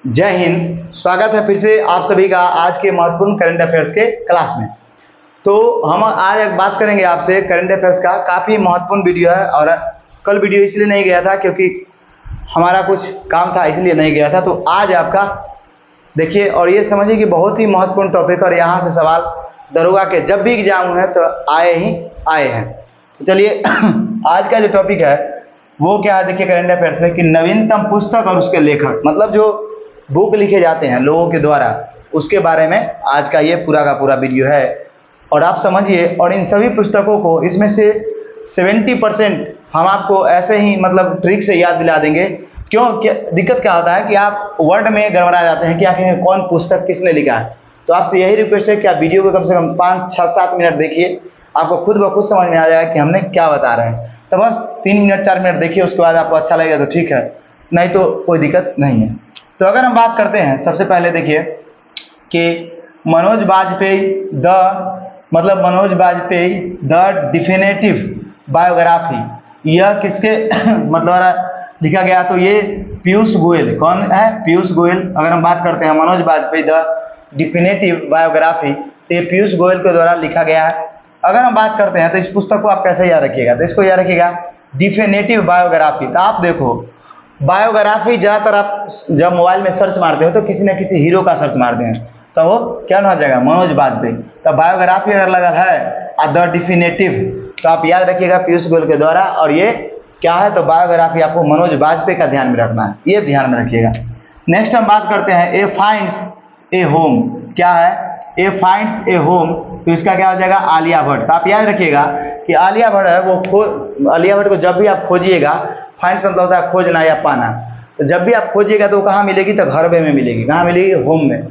जय हिंद। स्वागत है फिर से आप सभी का आज के महत्वपूर्ण करंट अफेयर्स के क्लास में। तो हम आज एक बात करेंगे आपसे करंट अफेयर्स का। काफ़ी महत्वपूर्ण वीडियो है और कल वीडियो इसलिए नहीं गया था क्योंकि हमारा कुछ काम था, इसलिए नहीं गया था। तो आज आपका देखिए और ये समझिए कि बहुत ही महत्वपूर्ण टॉपिक और यहाँ से सवाल दरोगा के जब भी एग्जाम हुए तो आए ही आए हैं। तो चलिए आज का जो टॉपिक है वो क्या है, देखिए करंट अफेयर्स में कि नवीनतम पुस्तक और उसके लेखक, मतलब जो बुक लिखे जाते हैं लोगों के द्वारा, उसके बारे में आज का ये पूरा का पूरा वीडियो है। और आप समझिए, और इन सभी पुस्तकों को इसमें से 70% हम आपको ऐसे ही मतलब ट्रिक से याद दिला देंगे। क्यों, क्या दिक्कत क्या होता है कि आप वर्ड में गड़बड़ा जाते हैं कि आखिर कौन पुस्तक किसने लिखा है। तो आपसे यही रिक्वेस्ट है कि आप वीडियो को कम से कम 5, 6, 7 मिनट देखिए, आपको खुद ब खुद समझ में आ जाएगा कि हमने क्या बता रहे हैं। तो बस 3 मिनट 4 मिनट देखिए, उसके बाद आपको अच्छा लगेगा तो ठीक है, नहीं तो कोई दिक्कत नहीं है। तो अगर हम बात करते हैं, सबसे पहले देखिए कि Manoj Bajpayee the definitive biography, यह किसके मतलब लिखा गया। तो ये पीयूष गोयल, कौन है? पीयूष गोयल। अगर हम बात करते हैं Manoj Bajpayee the definitive biography, तो ये पीयूष गोयल के द्वारा लिखा गया है। अगर हम बात करते हैं तो इस पुस्तक को आप कैसे याद रखिएगा, तो इसको याद रखिएगा डिफिनेटिव बायोग्राफी। तो आप देखो बायोग्राफी ज़्यादातर आप जब मोबाइल में सर्च मारते हो तो किसी न किसी हीरो का सर्च मारते हैं, तो वो क्या ना हो जाएगा, मनोज बाजपेयी। तो बायोग्राफी अगर लगा है द डिफिनेटिव, तो आप याद रखिएगा पीयूष गोयल के द्वारा। और ये क्या है, तो बायोग्राफी आपको मनोज बाजपेयी का ध्यान में रखना है, ये ध्यान में रखिएगा। नेक्स्ट हम बात करते हैं ए फाइंड्स ए होम। क्या है? ए फाइंड्स ए होम, तो इसका क्या हो जाएगा, आलिया भट्ट। तो आप याद रखिएगा कि आलिया भट्ट है वो आलिया भट्ट को जब भी आप खोजिएगा, फाइंड्स मतलब होता है खोजना या पाना। तो जब भी आप खोजिएगा तो कहाँ मिलेगी, तो घर में मिलेगी। कहाँ मिलेगी? होम में।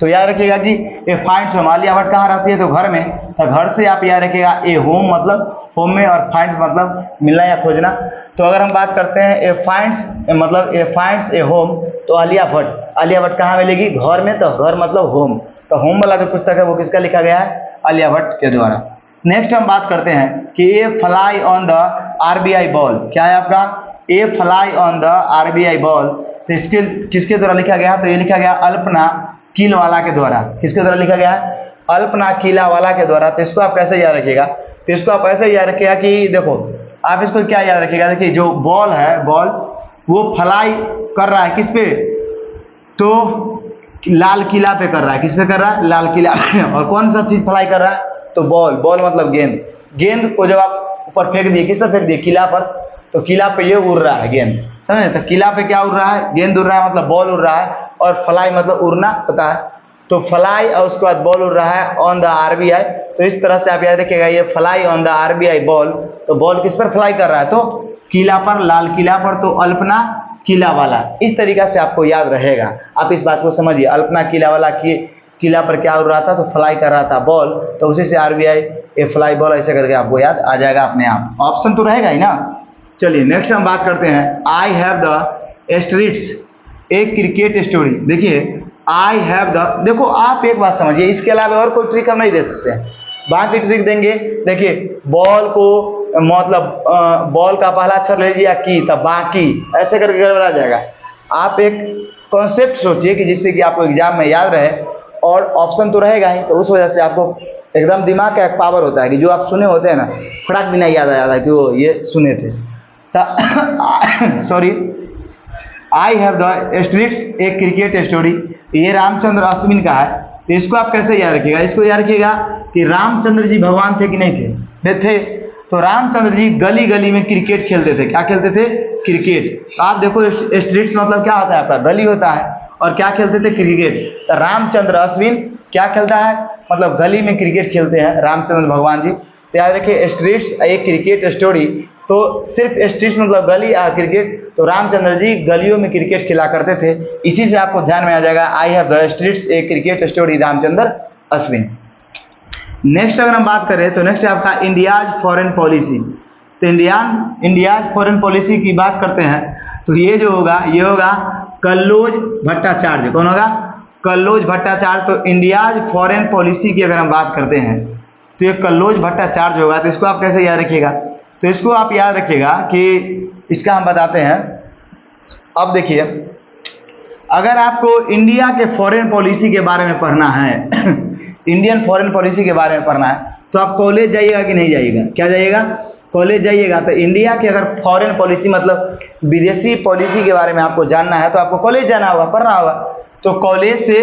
तो याद रखिएगा कि ए फाइंड्स होम, आलिया भट्ट कहाँ रहती है, तो घर में। तो घर से आप याद रखिएगा ए होम मतलब होम में, और फाइंड्स मतलब मिलना या खोजना। तो अगर हम बात करते हैं ए फाइंड्स ए होम, तो आलिया भट्ट कहाँ मिलेगी, घर में। तो घर मतलब होम, तो होम वाला जो पुस्तक है वो किसका लिखा गया है, आलिया भट्ट के द्वारा। नेक्स्ट हम बात करते हैं कि a fly on the RBI ball. क्या है आपका? A fly on the RBI ball, तो इसके किसके द्वारा लिखा गया? तो ये लिखा गया अल्पना कीलवाला के द्वारा। किसके द्वारा लिखा गया है? अल्पना कीलावाला के द्वारा। तो इसको आप कैसे याद रखिएगा, तो इसको आप ऐसे याद रखिएगा कि देखो आप इसको क्या याद रखिएगा, देखिए जो बॉल है, बॉल वो फ्लाई कर रहा है किस पे, तो लाल किला पे कर रहा है। किस पे कर रहा है? लाल किला पे। और कौन सा चीज फ्लाई कर रहा है, तो बॉल मतलब गेंद को जब आप ऊपर फेंक दिए, किस पर फेंक दिए, किला पर, तो किला पे ये उड़ रहा है गेंद, समझे? तो किला पे क्या उड़ रहा है, गेंद उड़ रहा है, मतलब बॉल उड़ रहा है। और फ्लाई मतलब उड़ना होता है, तो फ्लाई और उसके बाद बॉल उड़ रहा है ऑन द आरबीआई। तो इस तरह से आप याद रखिएगा ये fly on the RBI ball, तो बॉल किस पर फ्लाई कर रहा है, तो किला पर, लाल किला पर। तो अल्पना किला वाला, इस तरीका से आपको याद रहेगा। आप इस बात को समझिए, अल्पना किला वाला की किला पर क्या उड़ रहा था, तो फ्लाई कर रहा था बॉल, तो उसी से आरबीआई ए फ्लाई बॉल ऐसे करके आपको याद आ जाएगा अपने आप। ऑप्शन तो रहेगा ही ना। चलिए नेक्स्ट हम बात करते हैं आई हैव द एस्टेरिस्क, एक क्रिकेट स्टोरी। देखिए आई हैव द, देखो आप एक बात समझिए, इसके अलावा और कोई ट्रिक हम नहीं दे सकते हैं। बाकी ट्रिक देंगे, देखिए बॉल को मतलब बॉल का पहला अक्षर ले लीजिए की, तब बाकी ऐसे करके गड़बड़ा जाएगा। आप एक कॉन्सेप्ट सोचिए कि जिससे कि आपको एग्जाम में याद रहे, और ऑप्शन तो रहेगा ही, तो उस वजह से आपको एकदम दिमाग का एक पावर होता है कि जो आप सुने होते हैं ना, फटाक दिन याद आ जाता है कि वो ये सुने थे। Sorry, I have the asterisk एक क्रिकेट स्टोरी, ये रामचंद्र अश्विन का है। तो इसको आप कैसे याद रखिएगा, इसको याद रखिएगा कि रामचंद्र जी भगवान थे कि नहीं थे? तो रामचंद्र जी गली गली में क्रिकेट खेलते थे। क्या खेलते थे? क्रिकेट। तो आप देखो स्ट्रीट्स मतलब क्या होता है आपका, गली होता है, और क्या खेलते थे? क्रिकेट। तो रामचंद्र अश्विन क्या खेलता है, मतलब गली में क्रिकेट खेलते हैं रामचंद्र भगवान जी। तो याद रखिए स्ट्रीट्स एक क्रिकेट स्टोरी, तो सिर्फ स्ट्रीट्स मतलब गली क्रिकेट, तो रामचंद्र जी गलियों में क्रिकेट खेला करते थे। इसी से आपको ध्यान में आ जाएगा आई हैव द स्ट्रीट्स एक cricket story, Ramchandra Ashwin. Next अगर हम बात करें तो नेक्स्ट है आपका इंडियाज फॉरेन पॉलिसी। तो इंडियाज फॉरेन पॉलिसी की बात करते हैं, तो ये जो होगा ये होगा कल्लोज भट्टाचार्य। कौन होगा? कल्लोज भट्टाचार्य। तो इंडियाज फॉरेन पॉलिसी की अगर हम बात करते हैं तो ये कल्लोज भट्टाचार्य होगा। तो इसको आप कैसे याद रखिएगा, तो इसको आप याद रखिएगा कि इसका हम बताते हैं। अब देखिए अगर आपको इंडिया के फॉरेन पॉलिसी के बारे में पढ़ना है इंडियन फॉरेन पॉलिसी के बारे में पढ़ना है तो आप कॉलेज जाइएगा कि नहीं जाइएगा? क्या जाइएगा? कॉलेज जाइएगा। तो इंडिया की अगर फॉरेन पॉलिसी मतलब विदेशी पॉलिसी के बारे में आपको जानना है तो आपको कॉलेज जाना होगा, पढ़ना होगा। तो कॉलेज से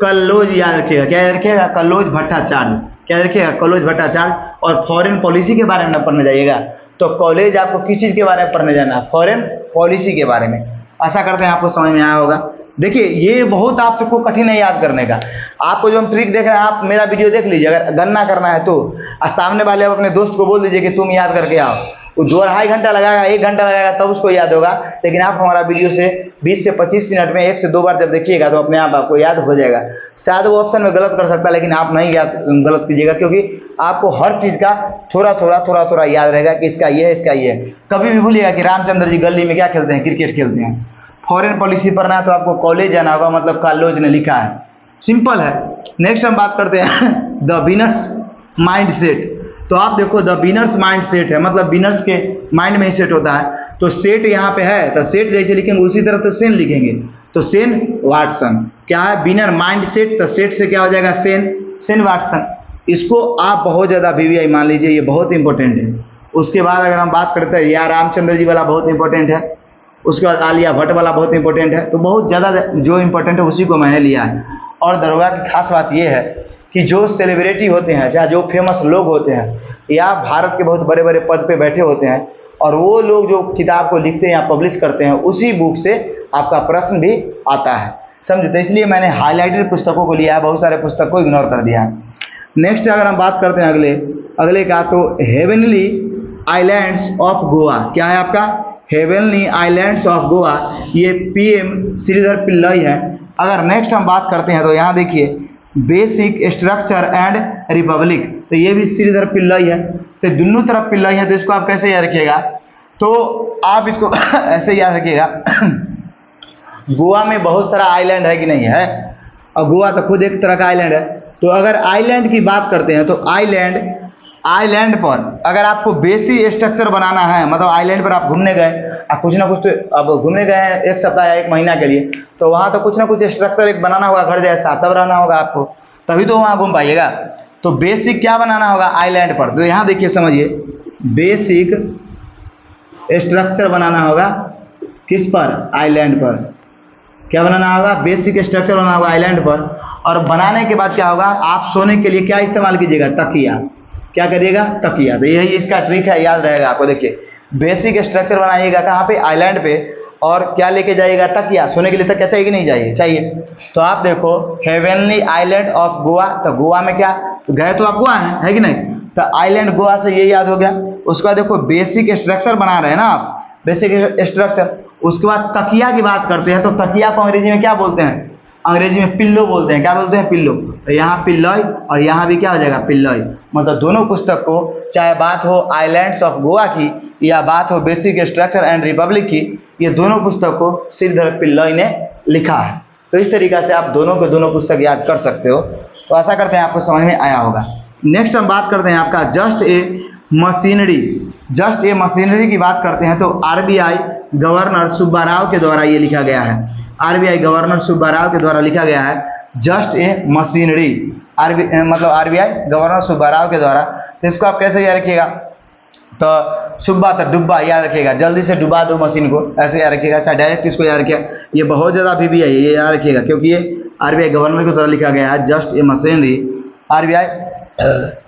कल्लोज याद रखिएगा। क्या याद रखिएगा? कल्लोज भट्टाचार्य। क्या रखिएगा? कल्लोज भट्टाचार्य। और फॉरेन पॉलिसी के बारे में न पढ़ने जाइएगा तो कॉलेज आपको किस चीज़ के बारे में पढ़ने जाना है? फॉरेन पॉलिसी के बारे में। आशा करते हैं आपको समझ में आया होगा। देखिए ये बहुत आप सबको कठिन है याद करने का। आपको जो हम ट्रिक देख रहे हैं आप मेरा वीडियो देख लीजिए, अगर गणना करना है तो और सामने वाले आप अपने दोस्त को बोल दीजिए कि तुम याद करके आओ, वो 2-2.5 घंटा लगाएगा, 1 घंटा लगाएगा तब उसको याद होगा। लेकिन आप हमारा वीडियो से 20 से 25 मिनट में 1 से 2 बार जब देखिएगा तो अपने आप आपको याद हो जाएगा। शायद वो ऑप्शन में गलत कर सकता है लेकिन आप नहीं याद गलत कीजिएगा, क्योंकि आपको हर चीज़ का थोड़ा थोड़ा याद रहेगा कि इसका ये है, इसका ये है। कभी भी भूलिएगा कि रामचंद्र जी गली में क्या खेलते हैं? क्रिकेट खेलते हैं। फॉरेन पॉलिसी पढ़ना है तो आपको कॉलेज जाना होगा, मतलब कॉलेज ने लिखा है, सिंपल है। नेक्स्ट हम बात करते हैं द विनर्स माइंड सेट। तो आप देखो द विनर्स माइंड सेट है, मतलब विनर्स के माइंड में ही सेट होता है। तो सेट यहाँ पे है तो सेट जैसे लिखेंगे उसी तरह तो सेन लिखेंगे। तो सेन वाटसन क्या है? विनर माइंड सेट, तो सेट से क्या हो जाएगा? सेन वाटसन। इसको आप बहुत ज़्यादा VVI मान लीजिए, ये बहुत इंपॉर्टेंट है। उसके बाद अगर हम बात करते हैं या रामचंद्र जी वाला बहुत इंपॉर्टेंट है, उसके बाद आलिया भट्ट वाला बहुत इंपॉर्टेंट है। तो बहुत ज़्यादा जो इंपॉर्टेंट है उसी को मैंने लिया है। और दरोगा की खास बात यह है कि जो सेलिब्रिटी होते हैं या जो फेमस लोग होते हैं या भारत के बहुत बड़े बड़े पद पे बैठे होते हैं और वो लोग जो किताब को लिखते हैं या पब्लिश करते हैं उसी बुक से आपका प्रश्न भी आता है, समझे? तो इसलिए मैंने हाईलाइटेड पुस्तकों को लिया है, बहुत सारे पुस्तक को इग्नोर कर दिया है। नेक्स्ट अगर हम बात करते हैं अगले का, तो हेवनली आइलैंड्स ऑफ गोवा। क्या है आपका? हेवनली आइलैंड्स ऑफ गोवा, ये PM श्रीधर पिल्लई है। अगर नेक्स्ट हम बात करते हैं तो यहाँ देखिए बेसिक स्ट्रक्चर एंड रिपब्लिक, तो ये भी श्रीधर पिल्लई है। तो दोनों तरफ पिल्लई है, तो इसको आप कैसे याद रखिएगा? तो आप इसको ऐसे याद रखिएगा गोवा में बहुत सारा आइलैंड है कि नहीं है? और गोवा तो खुद एक तरह का आइलैंड है। तो अगर आइलैंड की बात करते हैं तो आइलैंड पर अगर आपको बेसिक स्ट्रक्चर बनाना है, मतलब आइलैंड पर आप घूमने गए, आप कुछ ना कुछ तो अब घूमने गए हैं 1 सप्ताह या 1 महीना के लिए, तो वहाँ तो कुछ ना कुछ स्ट्रक्चर एक बनाना होगा घर जैसा, तब रहना होगा आपको, तभी तो वहाँ घूम पाइएगा। तो बेसिक क्या बनाना होगा? आइलैंड पर। तो यहाँ देखिए समझिए, बेसिक स्ट्रक्चर बनाना होगा किस पर? आइलैंड पर। क्या बनाना होगा? बेसिक स्ट्रक्चर बनाना होगा आइलैंड पर। और बनाने के बाद क्या होगा? आप सोने के लिए क्या इस्तेमाल कीजिएगा? तकिया। क्या करिएगा? तकिया। तो यही इसका ट्रिक है, याद रहेगा आपको। देखिए बेसिक स्ट्रक्चर बनाइएगा कहाँ पे? आइलैंड पे। और क्या लेके जाइएगा? तकिया। सोने के लिए तकिया चाहिए कि नहीं चाहिए? चाहिए। तो आप देखो हेवनली आइलैंड ऑफ गोवा, तो गोवा में क्या गए तो आप गोवा है कि नहीं? तो आइलैंड गोवा से ये याद हो गया। उसके बाद देखो बेसिक स्ट्रक्चर बना रहे हैं ना आप, बेसिक स्ट्रक्चर। उसके बाद तकिया की बात करते हैं तो तकिया को अंग्रेजी में क्या बोलते हैं? अंग्रेजी में पिल्लो बोलते हैं। क्या बोलते हैं? पिल्लो। तो यहाँ पिल्लोई और यहाँ भी क्या हो जाएगा? पिल्लोई। मतलब दोनों पुस्तक को, चाहे बात हो आइलैंड्स ऑफ गोवा की या बात हो बेसिक स्ट्रक्चर एंड रिपब्लिक की, ये दोनों पुस्तक को श्रीधर पिल्लई ने लिखा है। तो इस तरीक़ा से आप दोनों के दोनों पुस्तक याद कर सकते हो। तो आशा करते हैं आपको समझ में आया होगा। नेक्स्ट हम बात करते हैं आपका just a machinery. Just a machinery की बात करते हैं तो RBI गवर्नर सुब्बा राव के द्वारा ये लिखा गया है। RBI गवर्नर सुब्बा राव के द्वारा लिखा गया है जस्ट ए मशीनरी। मतलब RBI गवर्नर सुब्बा राव के द्वारा। तो इसको आप कैसे याद रखिएगा? तो सुब्बा तो डुब्बा याद रखिएगा, जल्दी से डुबा दो मशीन को, ऐसे याद रखिएगा। अच्छा डायरेक्ट इसको याद रखिएगा, ये बहुत ज़्यादा VVI है, ये याद रखिएगा क्योंकि ये RBI गवर्नर के द्वारा लिखा गया है just a machinery, RBI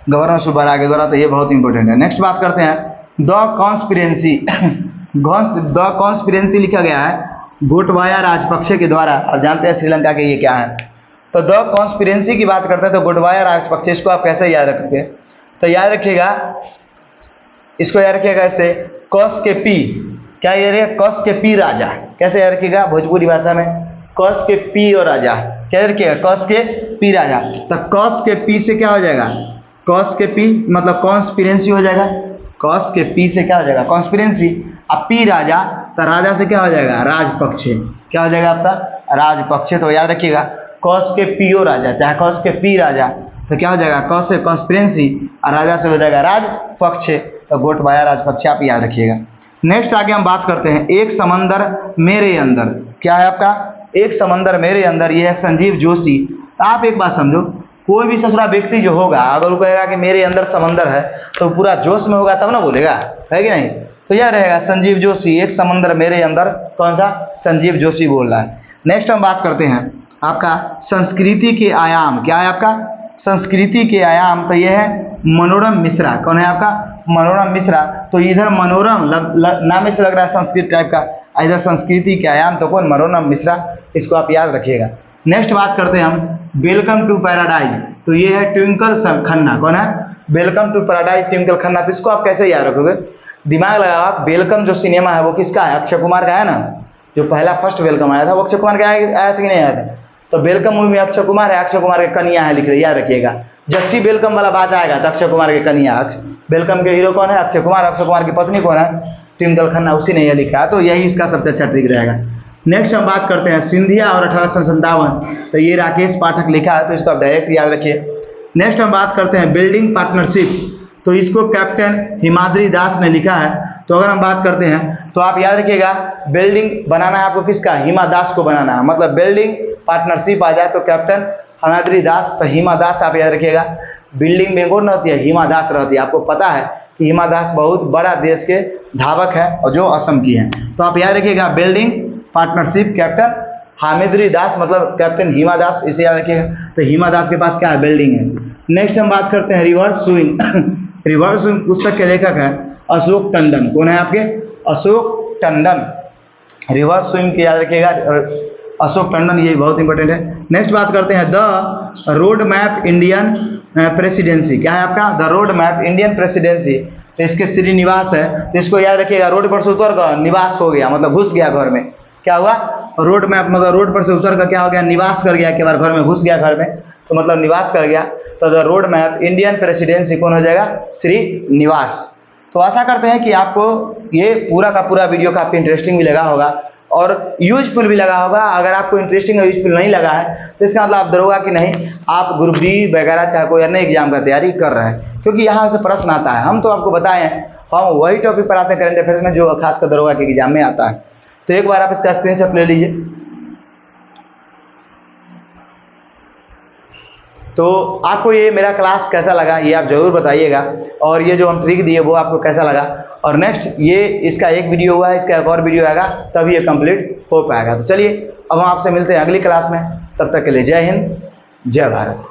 governor Subba Rao के द्वारा। तो ये बहुत इंपॉर्टेंट है। नेक्स्ट बात करते हैं द कॉन्स्पिरेंसी। द कॉन्स्पिरेंसी लिखा गया है गोटबाया राजपक्षे के द्वारा। आप जानते हैं श्रीलंका के ये क्या है। तो द कॉन्स्पिरेंसी की बात करते हैं तो गोटबाया राजपक्षे, इसको आप कैसे याद रखेंगे? तो याद रखिएगा, इसको याद रखिएगा ऐसे कस के पी। क्या याद रखिएगा? कस के पी राजा। कैसे याद रखिएगा? भोजपुरी भाषा में कस के पी और राजा। क्या रखिएगा? कस के पी राजा। तो कस के पी से क्या हो जाएगा? कस के पी मतलब कॉन्स्पिरेंसी हो जाएगा। कस के पी से क्या हो जाएगा? कॉन्स्पिरेंसी। अब पी राजा, तो राजा से क्या हो जाएगा? राजपक्षे। क्या हो जाएगा आपका? राजपक्षे। तो याद रखिएगा कस के पी और राजा, चाहे कस के पी राजा, तो क्या हो जाएगा? कस से कॉन्स्पिरेंसी और राजा से हो जाएगा राजपक्षे। तो गोटबाया राजपक्षे आप याद रखिएगा। नेक्स्ट आगे हम बात करते हैं एक समंदर मेरे अंदर। क्या है आपका? एक समंदर मेरे अंदर, ये है संजीव जोशी। तो आप एक बात समझो, कोई भी ससुरा व्यक्ति जो होगा अगर वो कहेगा कि मेरे अंदर समंदर है तो पूरा जोश में होगा तब ना बोलेगा, है कि नहीं। तो यह रहेगा संजीव जोशी, एक समंदर मेरे अंदर, कौन सा, संजीव जोशी बोल रहा है। नेक्स्ट हम बात करते हैं आपका संस्कृति के आयाम, क्या है आपका संस्कृति के आयाम, तो यह है मनोरम मिश्रा। कौन है आपका मनोरम मिश्रा। तो इधर मनोरम नाम से लग रहा है संस्कृत टाइप का, इधर संस्कृति के आयाम तो कौन, मनोरम मिश्रा, इसको आप याद रखिएगा। नेक्स्ट बात करते हैं हम वेलकम टू पैराडाइज, तो ये है ट्विंकल खन्ना। कौन है welcome to paradise, Twinkle Khanna. तो इसको आप कैसे याद रखोगे, दिमाग लगाओ आप। वेलकम जो सिनेमा है वो किसका है, अक्षय कुमार का है ना, जो पहला फर्स्ट वेलकम आया था वो अक्षय कुमार का आया था कि नहीं आया था। तो वेलकम मूवी में अक्षय कुमार है, अक्षय कुमार के कन्या है, लिख रहे, याद रखिएगा। जब वेलकम वाला बात आएगा तो अक्षय कुमार के कन्या, वेलकम के हीरो कौन है, अक्षय कुमार, अक्षय कुमार की पत्नी कौन है, ट्विंकल खन्ना, उसी ने यह लिखा है। तो यही इसका सबसे अच्छा ट्रिक रहेगा। नेक्स्ट हम बात करते हैं सिंधिया और 1857, तो ये राकेश पाठक लिखा है, तो इसको आप डायरेक्ट याद रखिए। नेक्स्ट हम बात करते हैं बिल्डिंग पार्टनरशिप, तो इसको कैप्टन हिमाद्री दास ने लिखा है। तो अगर हम बात करते हैं तो आप याद रखिएगा, बिल्डिंग बनाना है आपको किसका, हिमा दास को बनाना है, मतलब बिल्डिंग पार्टनरशिप आ जाए तो कैप्टन हिमाद्री दास, तो हिमा दास आप याद रखिएगा। बिल्डिंग में कौन रहती है, हिमा दास रहती है। आपको पता है कि हिमा दास बहुत बड़ा देश के धावक है और जो असम की है। तो आप याद रखिएगा बिल्डिंग पार्टनरशिप कैप्टन हामिद्री दास, मतलब कैप्टन हिमा दास, इसे याद रखिएगा। तो हिमा दास के पास क्या है, बिल्डिंग है। नेक्स्ट हम बात करते हैं रिवर्स स्विंग रिवर्स स्विंग पुस्तक के लेखक है अशोक टंडन। कौन है आपके, अशोक टंडन। रिवर्स स्विंग की याद रखिएगा, अशोक टंडन, ये बहुत इंपॉर्टेंट है। नेक्स्ट बात करते हैं the road map Indian presidency, क्या है आपका, the road map Indian presidency. तो इसके श्रीनिवास है, तो इसको याद रखिएगा। रोड पर से उतर कर निवास हो गया, मतलब घुस गया घर में, क्या हुआ, रोड मैप मतलब रोड पर से उतर कर क्या हो गया, निवास कर गया, के बार घर में घुस गया, घर में तो मतलब निवास कर गया। तो the road map Indian presidency कौन हो जाएगा, श्रीनिवास। तो आशा करते हैं कि आपको ये पूरा का पूरा वीडियो काफ़ी इंटरेस्टिंग भी लगा होगा और यूजफुल भी लगा होगा। अगर आपको इंटरेस्टिंग और यूजफुल नहीं लगा है तो इसका मतलब आप डरोगा कि नहीं, आप ग्रुप डी वगैरह चाहे कोई अन्य एग्जाम का तैयारी कर रहे हैं, क्योंकि यहाँ से प्रश्न आता है। हम तो आपको बताएं, हम वही टॉपिक पढ़ाते हैं करंट अफेयर्स में जो खासकर दरोगा के एग्जाम में आता है। तो एक बार आप इसका स्क्रीनशॉट ले लीजिए। तो आपको ये मेरा क्लास कैसा लगा ये आप जरूर बताइएगा, और ये जो हम ट्रिक दिए वो आपको कैसा लगा। और नेक्स्ट ये इसका एक वीडियो हुआ है, इसका एक और वीडियो आएगा तब ये कंप्लीट हो पाएगा। तो चलिए अब हम आपसे मिलते हैं अगली क्लास में, तब तक के लिए जय हिंद, जय भारत।